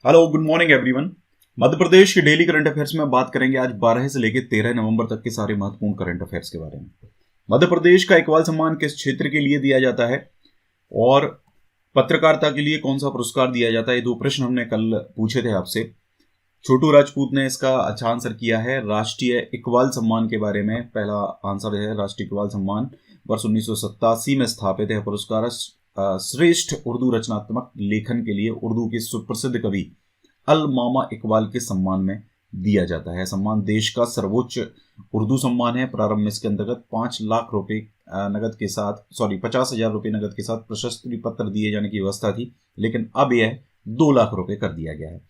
Hello, good morning everyone. Madhya Pradesh के daily current affairs में बात करेंगे आज 12 से लेकर 13 नवंबर तक के सारे महत्वपूर्ण करंट अफेयर्स के बारे में। मध्य प्रदेश का इकबाल सम्मान किस क्षेत्र के लिए दिया जाता है और पत्रकारिता के लिए कौन सा पुरस्कार दिया जाता है, ये दो प्रश्न हमने कल पूछे थे आपसे। छोटू राजपूत ने इसका अच्छा आंसर किया है। राष्ट्रीय इकबाल सम्मान के बारे में पहला आंसर है राष्ट्रीय इकबाल सम्मान वर्ष 1987 में स्थापित है। पुरस्कार श्रेष्ठ उर्दू रचनात्मक लेखन के लिए उर्दू के सुप्रसिद्ध कवि अल-मामा इकबाल के सम्मान में दिया जाता है। सम्मान देश का सर्वोच्च उर्दू सम्मान है। प्रारंभ में इसके अंतर्गत 5 लाख रुपए नगद के साथ 50,000 रुपये नगद के साथ प्रशस्ति पत्र दिए जाने की व्यवस्था थी, लेकिन अब यह 2 लाख रुपए कर दिया गया है।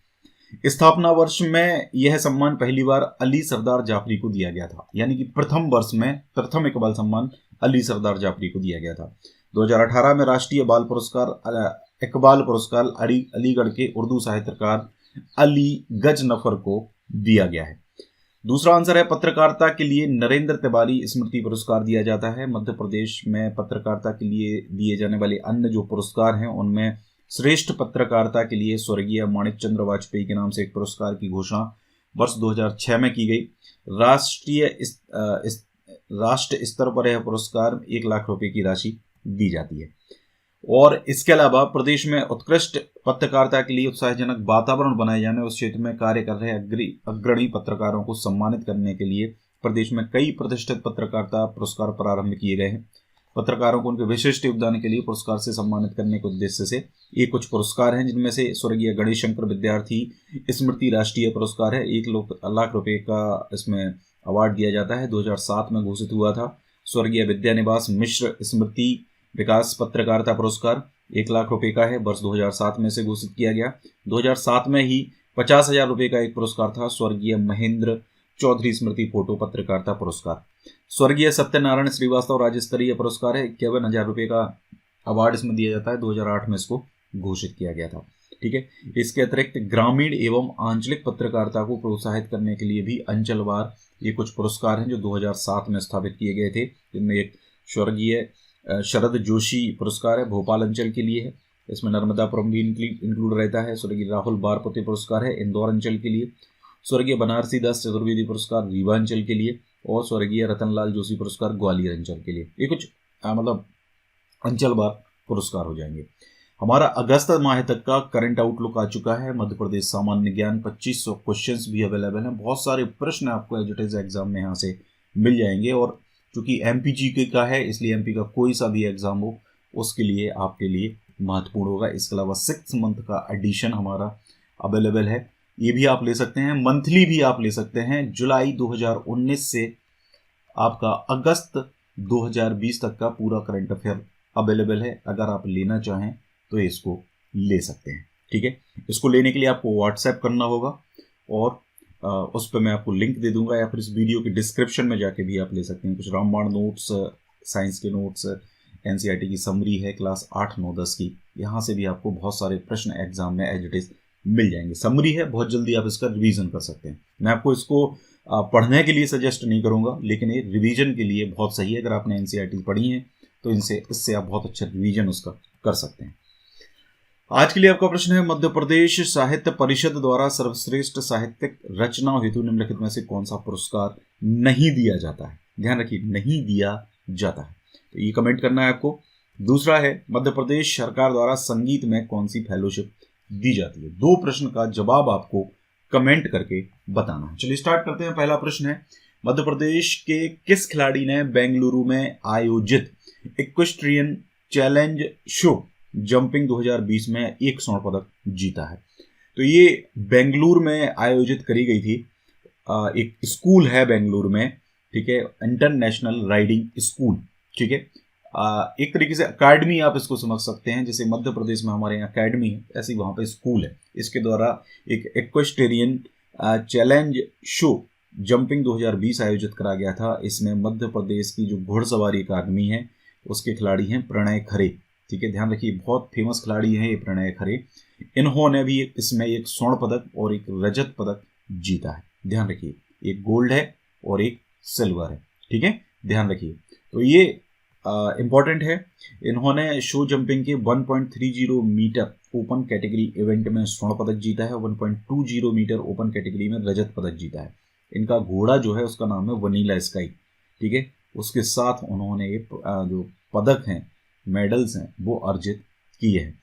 स्थापना वर्ष में यह सम्मान पहली बार अली सरदार जाफरी को दिया गया था, यानी कि प्रथम वर्ष में प्रथम इकबाल सम्मान अली सरदार जाफरी को दिया गया था। 2018 में राष्ट्रीय बाल पुरस्कार इकबाल पुरस्कार अलीगढ़ के उर्दू साहित्यकार अली गजनफर को दिया गया है। दूसरा आंसर है पत्रकारिता के लिए नरेंद्र तिवारी स्मृति पुरस्कार दिया जाता है। मध्य प्रदेश में पत्रकारिता के लिए दिए जाने वाले अन्य जो पुरस्कार हैं उनमें श्रेष्ठ पत्रकारिता के लिए स्वर्गीय माणिक चंद्र वाजपेयी के नाम से एक पुरस्कार की घोषणा वर्ष 2006 में की गई। राष्ट्र स्तर पर यह पुरस्कार 1 लाख रुपए की राशि दी जाती है। और इसके अलावा प्रदेश में उत्कृष्ट पत्रकारिता के लिए उत्साहजनक वातावरण बनाए जाने उस क्षेत्र में कार्य कर रहे अग्रणी पत्रकारों को सम्मानित करने के लिए प्रदेश में कई प्रतिष्ठित पत्रकारिता पुरस्कार प्रारंभ किए गए हैं। पत्रकारों को उनके विशिष्ट योगदान के लिए पुरस्कार से सम्मानित करने के उद्देश्य से ये कुछ पुरस्कार हैं, जिनमें से स्वर्गीय गणेश शंकर विद्यार्थी स्मृति राष्ट्रीय पुरस्कार है। 1 लाख रुपए का इसमें अवार्ड दिया जाता है। 2007 में घोषित हुआ था। स्वर्गीय विद्यानिवास मिश्र स्मृति विकास पत्रकारिता पुरस्कार 1 लाख रुपए का है, वर्ष 2007 में से घोषित किया गया। 2007 में ही 50,000 रुपए का एक पुरस्कार था, स्वर्गीय महेंद्र चौधरी स्मृति फोटो पत्रकारिता पुरस्कार। स्वर्गीय सत्यनारायण श्रीवास्तव राज्य स्तरीय पुरस्कार है, 51,000 रुपए का अवार्ड इसमें दिया जाता है। 2008 में इसको घोषित किया गया था। ठीक है। इसके अतिरिक्त ग्रामीण एवं आंचलिक पत्रकारिता को प्रोत्साहित करने के लिए भी अंचलवार ये कुछ पुरस्कार हैं जो 2007 में स्थापित किए गए थे। जिनमें एक स्वर्गीय शरद जोशी पुरस्कार है, भोपाल अंचल के लिए है। इसमें नर्मदापुरम भी इंक्लूड रहता है। स्वर्गीय राहुल बारपति पुरस्कार है इंदौर अंचल के लिए। स्वर्गीय बनारसी दास चतुर्वेदी पुरस्कार रीवा अंचल के लिए और स्वर्गीय रतनलाल जोशी पुरस्कार ग्वालियर अंचल के लिए। ये कुछ मतलब अंचलवार पुरस्कार हो जाएंगे। हमारा अगस्त माह तक का करंट आउटलुक आ चुका है। मध्य प्रदेश सामान्य ज्ञान 2500 क्वेश्चंस भी अवेलेबल हैं। बहुत सारे प्रश्न आपको एजुटेज एग्जाम में यहाँ से मिल जाएंगे और चूंकि एमपीजीके का है इसलिए एमपी का कोई सा भी एग्जाम हो उसके लिए आपके लिए महत्वपूर्ण होगा। इसके अलावा 6 मंथ का एडिशन हमारा अवेलेबल है, ये भी आप ले सकते हैं। मंथली भी आप ले सकते हैं। जुलाई 2019 से आपका अगस्त 2020 तक का पूरा करंट अफेयर अवेलेबल है। अगर आप लेना चाहें तो इसको ले सकते हैं। ठीक है। इसको लेने के लिए आपको व्हाट्सएप करना होगा और उस पर मैं आपको लिंक दे दूंगा, या फिर इस वीडियो के डिस्क्रिप्शन में जाके भी आप ले सकते हैं। कुछ रामबाण नोट्स, साइंस के नोट्स, एनसीईआरटी की समरी है क्लास 8, 9, 10 की, यहाँ से भी आपको बहुत सारे प्रश्न एग्जाम में एज इट इज मिल जाएंगे। समरी है, बहुत जल्दी आप इसका रिवीजन कर सकते हैं। मैं आपको इसको पढ़ने के लिए सजेस्ट नहीं करूँगा, लेकिन ये रिवीजन के लिए बहुत सही है। अगर आपने एनसीईआरटी पढ़ी है तो इससे आप बहुत अच्छा रिवीजन उसका कर सकते हैं। आज के लिए आपका प्रश्न है, मध्य प्रदेश साहित्य परिषद द्वारा सर्वश्रेष्ठ साहित्यिक रचना हेतु निम्नलिखित में से कौन सा पुरस्कार नहीं दिया जाता है? ध्यान रखिए, नहीं दिया जाता है, तो ये कमेंट करना है आपको। दूसरा है, मध्य प्रदेश सरकार द्वारा संगीत में कौन सी फेलोशिप दी जाती है? 2 प्रश्न का जवाब आपको कमेंट करके बताना है। चलिए स्टार्ट करते हैं। पहला प्रश्न है, मध्य प्रदेश के किस खिलाड़ी ने बेंगलुरु में आयोजित इक्वेस्ट्रियन चैलेंज शो जंपिंग 2020 में एक स्वर्ण पदक जीता है? तो ये बेंगलुरु में आयोजित करी गई थी। एक स्कूल है बेंगलुरु में, ठीक है, इंटरनेशनल राइडिंग स्कूल। ठीक है। एक तरीके से अकेडमी आप इसको समझ सकते हैं, जैसे मध्य प्रदेश में हमारे यहाँ अकेडमी है, ऐसे वहाँ पे स्कूल है। इसके द्वारा एक इक्वेस्टेरियन चैलेंज शो जंपिंग 2020 आयोजित करा गया था। इसमें मध्य प्रदेश की जो घुड़सवारी अकादमी है उसके खिलाड़ी हैं प्रणय खरे। ठीक है, ध्यान रखिए, बहुत फेमस खिलाड़ी हैं ये प्रणय खरे। इन्होंने भी इसमें एक स्वर्ण पदक और एक रजत पदक जीता है। ध्यान रखिए, एक गोल्ड है और एक सिल्वर है। ठीक है, ध्यान रखिए। तो ये इम्पॉर्टेंट है, इन्होंने शो जंपिंग के 1.30 मीटर ओपन कैटेगरी इवेंट में स्वर्ण पदक जीता है, 1.20 मीटर ओपन कैटेगरी में रजत पदक जीता है। इनका घोड़ा जो है उसका नाम है वनीला स्काई, ठीक है। उसके साथ उन्होंने ये जो पदक हैं, मेडल्स हैं, वो अर्जित किए हैं।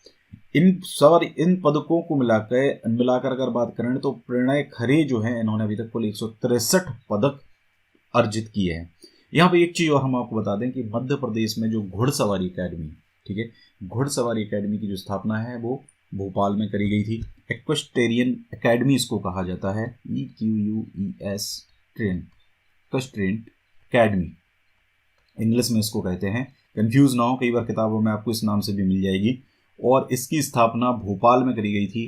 इन पदकों को मिलाकर अगर बात करें तो प्रणय खरे जो हैं, इन्होंने अभी तक कुल 163 पदक अर्जित किए हैं। यहाँ पे एक चीज़ और हम आपको बता दें कि मध्य प्रदेश में जो घुड़सवारी अकेडमी, ठीक है, घुड़सवारी अकेडमी की जो स्थापना है वो भोपाल में करी गई थी। इक्वेस्टेरियन अकेडमी इसको कहा जाता है, EQUES train, equestrian academy English में इसको कहते हैं। कंफ्यूज ना हो, कई बार किताबों में आपको इस नाम से भी मिल जाएगी। और इसकी स्थापना भोपाल में करी गई थी,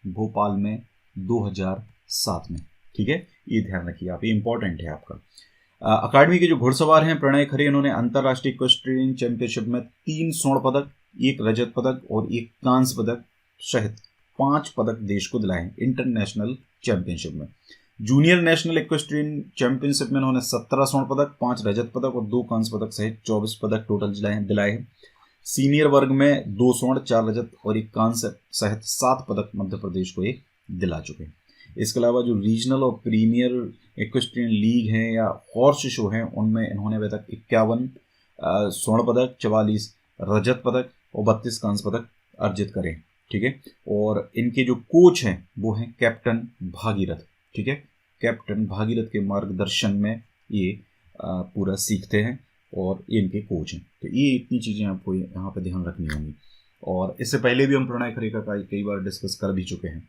भोपाल में 2007 में, ठीक है। ये ध्यान रखिए आप, ये इंपॉर्टेंट है आपका। अकादमी के जो घुड़सवार हैं प्रणय खरे, इन्होंने अंतर्राष्ट्रीय इक्वेस्ट्रियन चैंपियनशिप में 3 स्वर्ण पदक, 1 रजत पदक और 1 कांस्य पदक सहित 5 पदक देश को दिलाए हैं इंटरनेशनल चैंपियनशिप में। जूनियर नेशनल इक्वेस्ट्रियन चैंपियनशिप में इन्होंने 17 स्वर्ण पदक, 5 रजत पदक और 2 कांस्य पदक सहित 24 पदक टोटल दिलाए हैं। सीनियर वर्ग में 2 स्वर्ण, 4 रजत और 1 कांस्य सहित 7 पदक मध्य प्रदेश को एक दिला चुके हैं। इसके अलावा जो रीजनल और प्रीमियर इक्वेस्ट्रियन लीग हैं या हॉर्स शो हैं, उनमें इन्होंने अभी तक 51 स्वर्ण पदक, 44 रजत पदक और 32 कांस्य पदक अर्जित करे, ठीक है। और इनके जो कोच हैं वो हैं कैप्टन भागीरथ, ठीक है। कैप्टन भागीरथ के मार्गदर्शन में ये पूरा सीखते हैं और ये इनके कोच हैं। तो ये इतनी चीज़ें आपको यहाँ पे ध्यान रखनी होंगी। और इससे पहले भी हम प्रणय खरे का कई बार डिस्कस कर भी चुके हैं।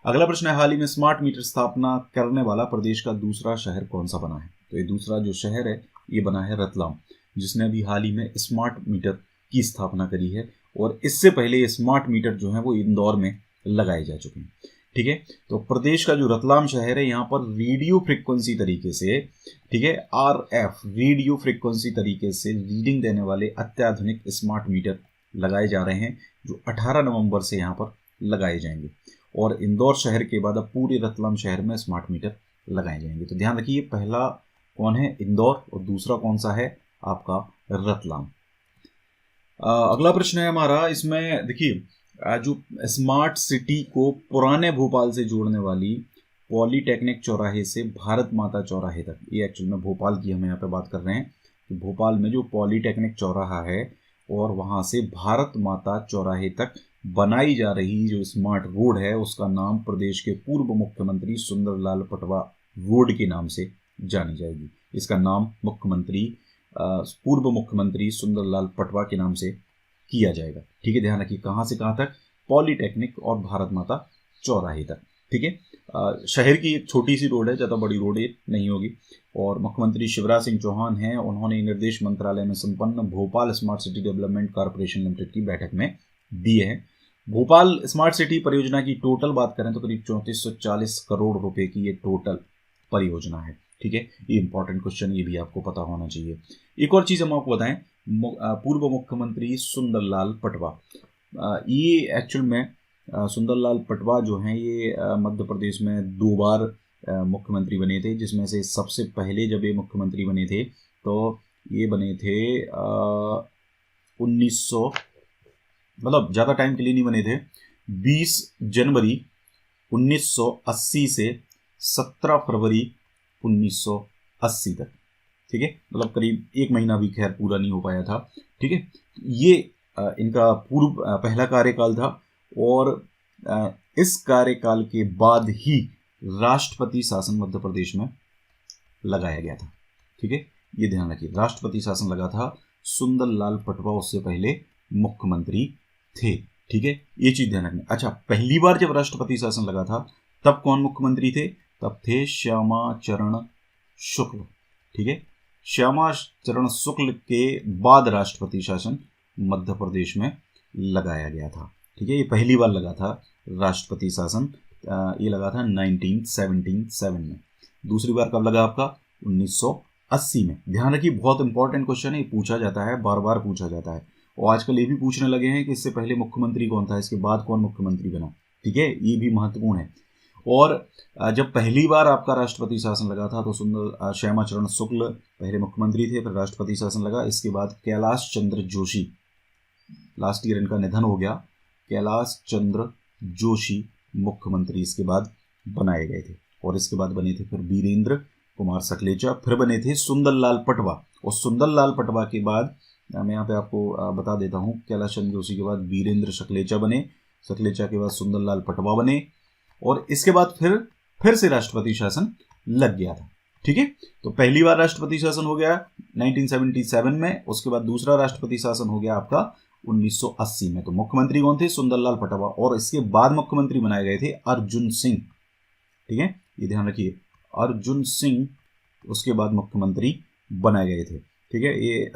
अगला प्रश्न है, हाल ही में स्मार्ट मीटर स्थापना करने वाला प्रदेश का दूसरा शहर कौन सा बना है? तो ये दूसरा जो शहर है ये बना है रतलाम, जिसने अभी हाल ही में स्मार्ट मीटर की स्थापना करी है। और इससे पहले ये स्मार्ट मीटर जो है वो इंदौर में लगाए जा चुके हैं, ठीक है। तो प्रदेश का जो रतलाम शहर है, यहाँ पर रेडियो फ्रिक्वेंसी तरीके से, ठीक है, RF रेडियो फ्रिक्वेंसी तरीके से रीडिंग देने वाले अत्याधुनिक स्मार्ट मीटर लगाए जा रहे हैं, जो 18 नवंबर से यहाँ पर लगाए जाएंगे। और इंदौर शहर के बाद अब पूरे रतलाम शहर में स्मार्ट मीटर लगाए जाएंगे। तो ध्यान रखिए, पहला कौन है? इंदौर, और दूसरा कौन सा है? आपका रतलाम। अगला प्रश्न है हमारा, इसमें देखिए, जो स्मार्ट सिटी को पुराने भोपाल से जोड़ने वाली पॉलीटेक्निक चौराहे से भारत माता चौराहे तक, ये एक्चुअल में भोपाल की हम यहाँ पे बात कर रहे हैं कि भोपाल में जो पॉलीटेक्निक चौराहा है और वहाँ से भारत माता चौराहे तक बनाई जा रही जो स्मार्ट रोड है, उसका नाम प्रदेश के पूर्व मुख्यमंत्री सुंदरलाल पटवा रोड के नाम से जानी जाएगी। इसका नाम पूर्व मुख्यमंत्री सुंदरलाल पटवा के नाम से किया जाएगा, ठीक है। ध्यान रखिए, कहाँ से कहाँ तक? पॉलीटेक्निक और भारत माता चौराहे तक, ठीक है। शहर की एक छोटी सी रोड है, ज़्यादा बड़ी रोड ये नहीं होगी। और मुख्यमंत्री शिवराज सिंह चौहान हैं, उन्होंने निर्देश मंत्रालय में संपन्न Bhopal smart city development corporation limited की बैठक में दिए हैं। भोपाल स्मार्ट सिटी परियोजना की टोटल बात करें तो करीब 3440 करोड़ रुपए की ये टोटल परियोजना है, ठीक है। ये इंपॉर्टेंट क्वेश्चन, ये भी आपको पता होना चाहिए। एक और चीज़ हम आपको बताएं, पूर्व मुख्यमंत्री सुंदरलाल पटवा, ये एक्चुअल में सुंदरलाल पटवा जो हैं ये मध्य प्रदेश में 2 बार मुख्यमंत्री बने थे, जिसमें से सबसे पहले जब ये मुख्यमंत्री बने थे तो ये बने थे 1900, मतलब ज़्यादा टाइम के लिए नहीं बने थे, 20 जनवरी 1980 से 17 फरवरी 1980 तक, ठीक है। मतलब करीब 1 महीना भी खैर पूरा नहीं हो पाया था, ठीक है। ये इनका पहला कार्यकाल था। और इस कार्यकाल के बाद ही राष्ट्रपति शासन मध्य प्रदेश में लगाया गया था, ठीक है। ये ध्यान रखिए, राष्ट्रपति शासन लगा था, सुंदरलाल पटवा उससे पहले मुख्यमंत्री थे, ठीक है। ये चीज ध्यान रखना। अच्छा, पहली बार जब राष्ट्रपति शासन लगा था तब कौन मुख्यमंत्री थे? तब थे श्यामा चरण शुक्ल, ठीक है। श्यामा चरण शुक्ल के बाद राष्ट्रपति शासन मध्य प्रदेश में लगाया गया था, ठीक है। ये पहली बार लगा था राष्ट्रपति शासन, ये लगा था 1977 में। दूसरी बार कब लगा? आपका 1980 में। ध्यान रखिए, बहुत इंपॉर्टेंट क्वेश्चन है, पूछा जाता है, बार बार पूछा जाता है। और आजकल ये भी पूछने लगे हैं कि इससे पहले मुख्यमंत्री कौन था, इसके बाद कौन मुख्यमंत्री बना, ठीक है। ये भी महत्वपूर्ण है। और जब पहली बार आपका राष्ट्रपति शासन लगा था तो सुंदर श्यामाचरण शुक्ल पहले मुख्यमंत्री थे, फिर राष्ट्रपति शासन लगा। इसके बाद कैलाश चंद्र जोशी, लास्ट ईयर इनका निधन हो गया, कैलाश चंद्र जोशी मुख्यमंत्री इसके बाद बनाए गए थे। और इसके बाद बने थे फिर वीरेंद्र कुमार सकलेचा, फिर बने थे सुंदरलाल पटवा। और सुंदरलाल पटवा के बाद मैं यहाँ पे आपको बता देता हूँ, कैलाश चंद्र जोशी के बाद वीरेंद्र सकलेचा बने, सकलेचा के बाद सुंदरलाल पटवा बने, और इसके बाद फिर से राष्ट्रपति शासन लग गया था। ठीक है, तो पहली बार राष्ट्रपति शासन हो गया 1977 में, उसके बाद दूसरा राष्ट्रपति शासन हो गया आपका 1980 में। तो मुख्यमंत्री कौन थे? सुंदरलाल पटवा। और इसके बाद मुख्यमंत्री बनाए गए थे अर्जुन सिंह। ठीक है, ये ध्यान रखिए, अर्जुन सिंह उसके बाद मुख्यमंत्री बनाए गए थे। ठीक है, ये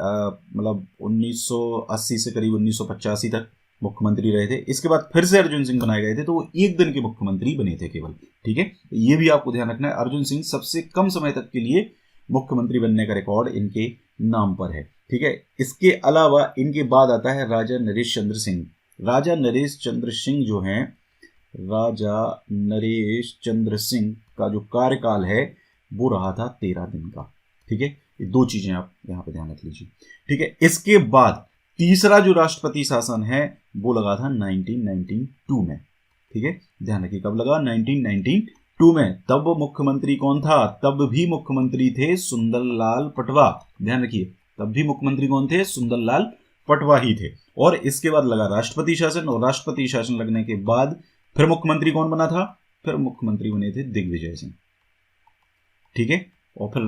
मतलब 1980 से करीब 1985 तक मुख्यमंत्री रहे थे। इसके बाद फिर से अर्जुन सिंह बनाए गए थे, तो वो एक दिन के मुख्यमंत्री बने थे केवल। ठीक है, ये भी आपको ध्यान रखना है, अर्जुन सिंह सबसे कम समय तक के लिए मुख्यमंत्री बनने का रिकॉर्ड इनके नाम पर है। ठीक है, इसके अलावा इनके बाद आता है राजा नरेश चंद्र सिंह। राजा नरेश चंद्र सिंह जो हैं, राजा नरेश चंद्र सिंह का जो कार्यकाल है वो रहा था 13 दिन का। ठीक है, ये दो चीजें आप यहाँ पे ध्यान रख लीजिए। ठीक है, इसके बाद तीसरा जो राष्ट्रपति शासन है वो लगा था 1992 में। ठीक है, ध्यान रखिए कब लगा? 1992 में। तब मुख्यमंत्री कौन था? तब भी मुख्यमंत्री थे सुंदरलाल पटवा। ध्यान रखिए, तब भी मुख्यमंत्री कौन थे? सुंदरलाल पटवा ही थे। और इसके बाद लगा राष्ट्रपति शासन, और राष्ट्रपति शासन लगने के बाद फिर मुख्यमंत्री कौन बना था? फिर मुख्यमंत्री बने थे दिग्विजय सिंह। ठीक है, और फिर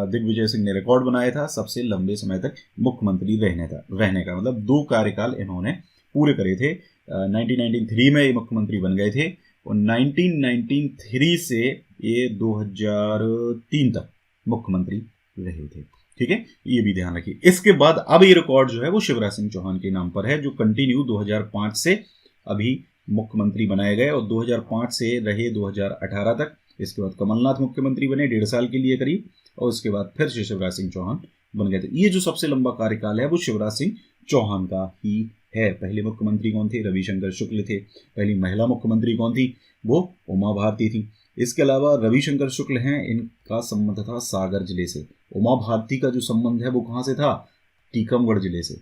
दिग्विजय सिंह ने रिकॉर्ड बनाया था सबसे लंबे समय तक मुख्यमंत्री रहने का, मतलब 2 कार्यकाल इन्होंने पूरे करे थे। 1993 में ये मुख्यमंत्री बन गए थे, और 1993 से ये 2003 तक मुख्यमंत्री रहे थे। ठीक है, ये भी ध्यान रखिए। इसके बाद अब ये रिकॉर्ड जो है वो शिवराज सिंह चौहान के नाम पर है, जो कंटिन्यू 2005 से अभी मुख्यमंत्री बनाए गए, और 2005 से रहे 2018 तक। इसके बाद कमलनाथ मुख्यमंत्री बने 1.5 साल के लिए करीब, और उसके बाद फिर से शिवराज सिंह चौहान बन गए थे। ये जो सबसे लंबा कार्यकाल है वो शिवराज सिंह चौहान का ही है। पहले मुख्यमंत्री कौन थे? रविशंकर शुक्ल थे। पहली महिला मुख्यमंत्री कौन थी? वो उमा भारती थी। इसके अलावा रविशंकर शुक्ल हैं, इनका संबंध था सागर जिले से। उमा भारती का जो संबंध है वो कहाँ से था? टीकमगढ़ जिले से।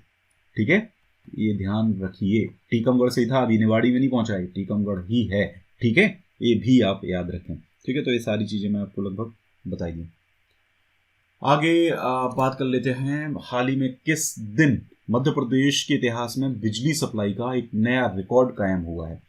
ठीक है, ये ध्यान रखिए, टीकमगढ़ से ही था, अभी निवाड़ी में नहीं पहुंचा है, टीकमगढ़ ही है। ठीक है, ये भी आप याद रखें। ठीक है, तो ये सारी चीजें मैं आपको लगभग बताई दी। आगे बात कर लेते हैं, हाल ही में किस दिन मध्य प्रदेश के इतिहास में बिजली सप्लाई का एक नया रिकॉर्ड कायम हुआ है।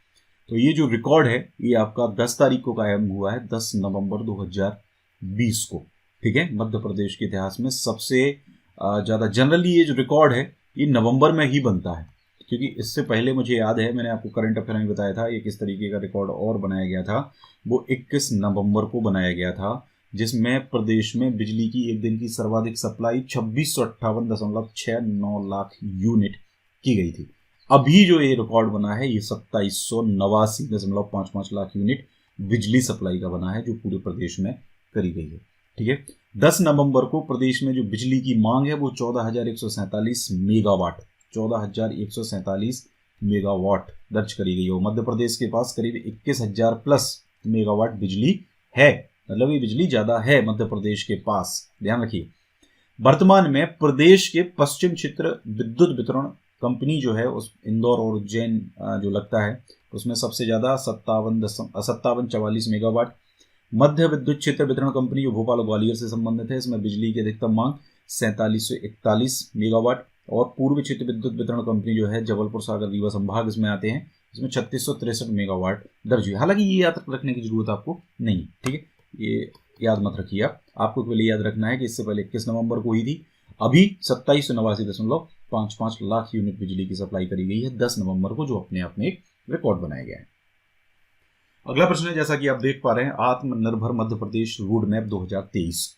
तो ये जो रिकॉर्ड है ये आपका 10 तारीख को कायम हुआ है, 10 नवंबर 2020 को। ठीक है, मध्य प्रदेश के इतिहास में सबसे ज़्यादा, जनरली ये जो रिकॉर्ड है ये नवंबर में ही बनता है, क्योंकि इससे पहले मुझे याद है मैंने आपको करंट अफेयर में बताया था ये किस तरीके का रिकॉर्ड और बनाया गया था। वो 21 नवंबर को बनाया गया था, जिसमें प्रदेश में बिजली की एक दिन की सर्वाधिक सप्लाई 2658.69 लाख यूनिट की गई थी। अभी जो ये रिकॉर्ड बना है ये 2789.55 लाख यूनिट बिजली सप्लाई का बना है, जो पूरे प्रदेश में करी गई है। ठीक है, 10 नवंबर को प्रदेश में जो बिजली की मांग है वो 14,147 मेगावाट 14,147 मेगावाट दर्ज करी गई है। मध्य प्रदेश के पास करीब 21,000 प्लस मेगावाट बिजली है, मतलब ये बिजली ज्यादा है मध्य प्रदेश के पास। ध्यान रखिए, वर्तमान में प्रदेश के पश्चिम क्षेत्र विद्युत वितरण कंपनी जो है उस इंदौर और उज्जैन जो लगता है उसमें सबसे ज्यादा 5744 मेगावाट। मध्य विद्युत क्षेत्र वितरण कंपनी जो भोपाल और ग्वालियर से संबंधित है, इसमें बिजली की अधिकतम मांग 4741 मेगावाट। और पूर्वी क्षेत्र विद्युत वितरण कंपनी जो है जबलपुर सागर रीवा संभाग इसमें आते हैं, इसमें 3663 मेगावाट दर्ज हुई। हालांकि ये याद रखने की जरूरत आपको नहीं। ठीक है, ये याद मत रखिए, आपको केवल याद रखना है कि इससे पहले 21 नवंबर को हुई थी। अभी 2789.55 लाख यूनिट बिजली की सप्लाई करी गई है 10 नवंबर को, जो अपने आप में एक रिकॉर्ड बनाया गया है। अगला प्रश्न है, जैसा कि आप देख पा रहे हैं, आत्मनिर्भर मध्य प्रदेश रोड मैप 2023।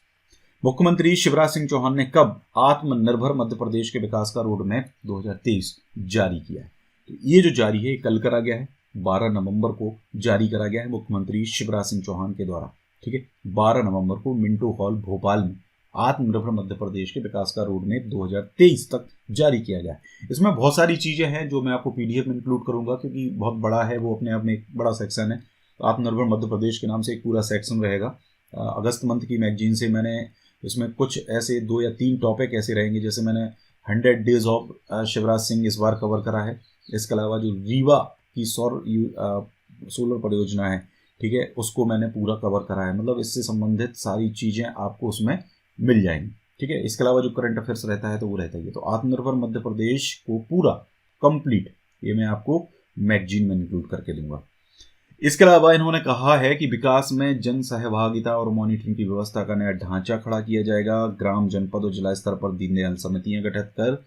मुख्यमंत्री शिवराज सिंह चौहान ने कब आत्मनिर्भर मध्य प्रदेश के विकास का रोड मैप 2023 जारी किया है? तो ये जो जारी है कल करा गया है, 12 नवंबर को जारी करा गया है मुख्यमंत्री शिवराज सिंह चौहान के द्वारा। ठीक है, 12 नवंबर को मिंटो हॉल भोपाल में आत्मनिर्भर मध्य प्रदेश के विकास का रोड मैप 2023 तक जारी किया गया है। इसमें बहुत सारी चीजें हैं जो मैं आपको पीडीएफ में इंक्लूड करूंगा, क्योंकि बहुत बड़ा है, वो अपने आप में एक बड़ा सेक्शन है। तो आत्मनिर्भर मध्य प्रदेश के नाम से एक पूरा सेक्शन रहेगा। अगस्त मंथ की मैगजीन से मैंने इसमें कुछ ऐसे 2 या 3 टॉपिक ऐसे रहेंगे, जैसे मैंने 100 डेज ऑफ शिवराज सिंह इस बार कवर करा है। इसके अलावा जो रीवा की सोलर परियोजना है, ठीक है, उसको मैंने पूरा कवर करा है। मतलब इससे संबंधित सारी चीज़ें आपको उसमें मिल जाएंगी, ठीक है। इसके अलावा जो करंट अफेयर्स रहता है तो वो रहता ही है। तो आत्मनिर्भर मध्य प्रदेश को पूरा कंप्लीट ये मैं आपको मैगजीन में इंक्लूड करके दूंगा। इसके अलावा इन्होंने कहा है कि विकास में जन सहभागिता और मॉनिटरिंग की व्यवस्था का नया ढांचा खड़ा किया जाएगा। ग्राम, जनपद और जिला स्तर पर दीनदयाल समितियां गठित कर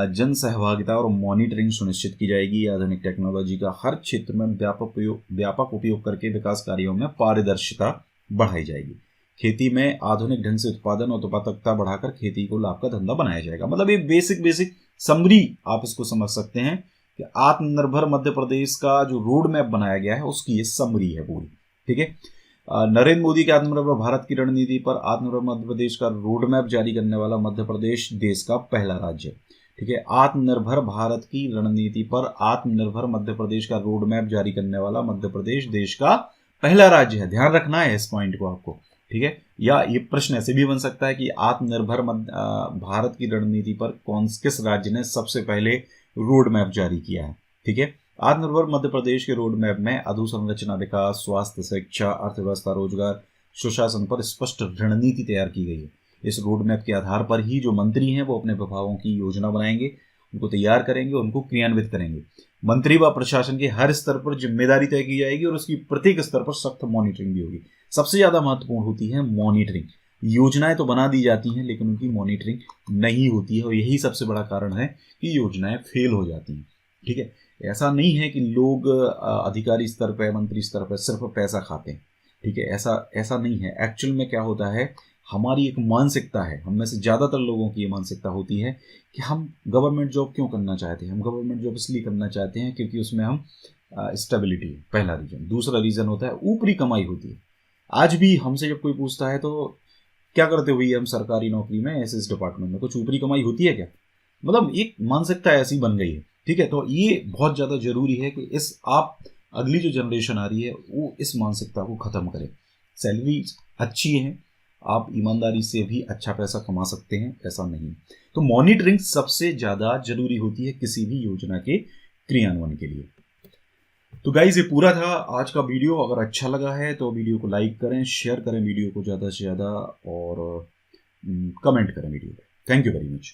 जन सहभागिता और मॉनिटरिंग सुनिश्चित की जाएगी। आधुनिक टेक्नोलॉजी का हर क्षेत्र में व्यापक उपयोग करके विकास कार्यों में पारदर्शिता बढ़ाई जाएगी। खेती में आधुनिक ढंग से उत्पादन और उत्पादकता बढ़ाकर खेती को लाभ का धंधा बनाया जाएगा। मतलब ये बेसिक समरी आप इसको समझ सकते हैं कि आत्मनिर्भर मध्य प्रदेश का जो रोड मैप बनाया गया है उसकी ये समरी है पूरी, ठीक है। नरेंद्र मोदी के आत्मनिर्भर भारत की रणनीति पर आत्मनिर्भर मध्य प्रदेश का रोड मैप जारी करने वाला मध्य प्रदेश देश का पहला राज्य है, ठीक है। आत्मनिर्भर भारत की रणनीति पर आत्मनिर्भर मध्य प्रदेश का रोड मैप जारी करने वाला मध्य प्रदेश देश का पहला राज्य है। ध्यान रखना है इस पॉइंट को आपको, ठीक है। या ये प्रश्न ऐसे भी बन सकता है कि आत्मनिर्भर भारत की रणनीति पर किस राज्य ने सबसे पहले रोड मैप जारी किया है, ठीक है। आत्मनिर्भर मध्य प्रदेश के रोड मैप में अधोसंरचना विकास, स्वास्थ्य, शिक्षा, अर्थव्यवस्था, रोजगार, सुशासन पर स्पष्ट रणनीति तैयार की गई है। इस रोड मैप के आधार पर ही जो मंत्री हैं वो अपने विभागों की योजना बनाएंगे, उनको तैयार करेंगे, उनको क्रियान्वित करेंगे। मंत्री व प्रशासन के हर स्तर पर जिम्मेदारी तय की जाएगी और उसकी प्रत्येक स्तर पर सख्त मॉनिटरिंग भी होगी। सबसे ज़्यादा महत्वपूर्ण होती है मॉनिटरिंग। योजनाएं तो बना दी जाती हैं लेकिन उनकी मॉनिटरिंग नहीं होती है और यही सबसे बड़ा कारण है कि योजनाएं फेल हो जाती हैं, ठीक है। ऐसा नहीं है कि लोग अधिकारी स्तर पर, मंत्री स्तर पर सिर्फ पैसा खाते हैं, ठीक है। ऐसा नहीं है। एक्चुअल में क्या होता है, हमारी एक मानसिकता है, हम में से ज़्यादातर लोगों की ये मानसिकता होती है कि हम गवर्नमेंट जॉब क्यों करना चाहते हैं। हम गवर्नमेंट जॉब इसलिए करना चाहते हैं क्योंकि उसमें हम स्टेबिलिटी है, पहला रीज़न। दूसरा रीज़न होता है ऊपरी कमाई होती है। आज भी हमसे जब कोई पूछता है तो क्या करते हुए हम सरकारी नौकरी में, एसएस डिपार्टमेंट में, कुछ ऊपरी कमाई होती है क्या? मतलब एक मानसिकता ऐसी बन गई है, ठीक है। तो ये बहुत ज़्यादा जरूरी है कि आप अगली जो जनरेशन आ रही है वो इस मानसिकता को ख़त्म करें। सैलरी अच्छी है, आप ईमानदारी से भी अच्छा पैसा कमा सकते हैं, ऐसा नहीं। तो मॉनिटरिंग सबसे ज़्यादा जरूरी होती है किसी भी योजना के क्रियान्वयन के लिए। तो गाइस ये पूरा था आज का वीडियो। अगर अच्छा लगा है तो वीडियो को लाइक करें, शेयर करें वीडियो को ज़्यादा से ज़्यादा और कमेंट करें वीडियो पे। Thank you very much.